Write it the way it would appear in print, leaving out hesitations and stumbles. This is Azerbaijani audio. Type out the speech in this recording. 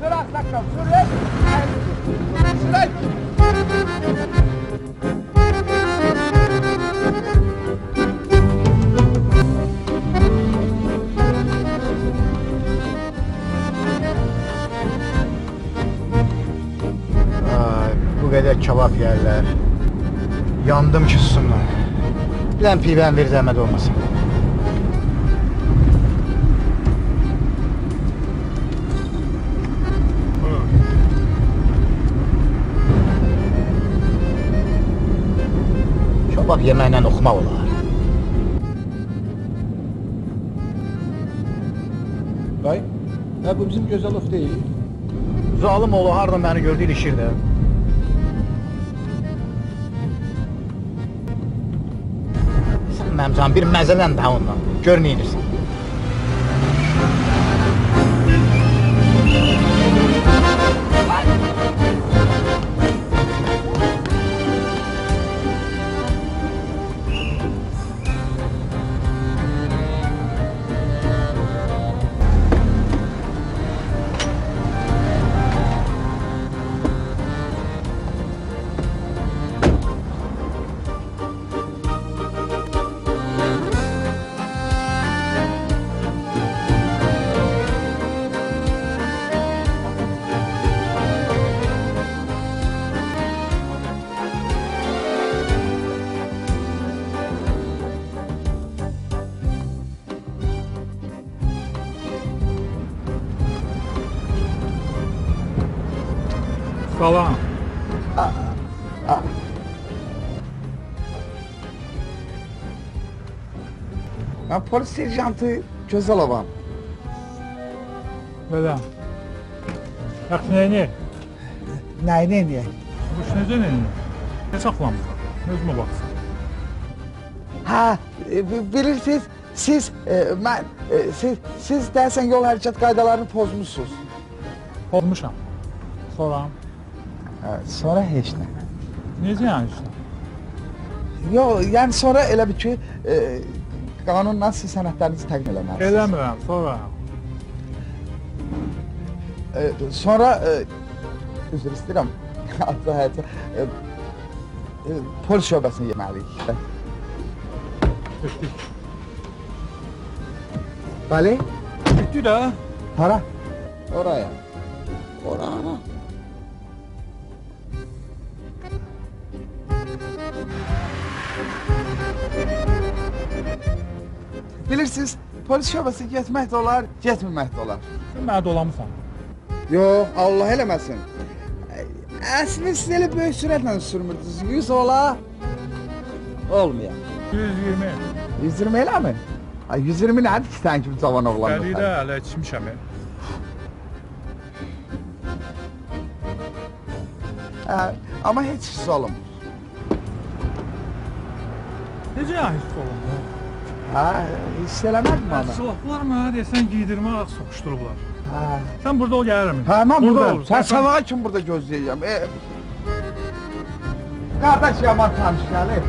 Sürək, Sakal, sürək. Sürək. Bu qədər kebab yerlər. Yandım ki susumdan. Bir dənə pivən bir zəhmət olmasın. Kebab yeməklə oxumaq olar. Vay, bu bizim Gözəlov deyil. Zalım oğlu hardan bəni gördü ilişir də. Sən mənim canım bir məzələn də ondan. Gör neyinirsən. Salam. Ben polis serjantı Gözəlovam. Belə. Yaxşı, neyini? Nəyini eləyək? Bu iş necə neyini? Ne saxlamısan? Özümə baxsın. Bilirsiniz, siz dersen yol hərəkət qaydalarını pozmuşsunuz. Olmuşam. Sonra? Sonra heç nə. Necə yəni işte? Yox, yəni sonra elə bir ki, qanunla siz sənədlərinizi təqdim eləməlisiniz. Eləmirəm, sonra. Sonra, üzr istəyirəm, polis şöbəsinə yeməliyik. Etdik. Bəli? Etdik də. Hara? Oraya. Oraya. Bilirsiniz, polis şöbəsi getmək də olar, getməmək də olar. Sən mənə dolamısan. Yox, Allah eləməsin. Əslində siz elə böyük sürətlə sürmürdünüz. 100 ola, olmuyor. 120. 120 elə mi? 120 nədir ki, sən kimi cavan oğlan? Qəlidə hələ içmişəm. Amma heç hiss olunmur. Necə yəni hiss olunmur? Hiss eləmədim bana. Silahlar mənə deyəsən giydirmə soxuşdurublar. Sən burada ol, gələrəm. Mən burada. ol. Sən sabaha kim burada gözləyəcəm? Qardaş yaman tanış gəlir.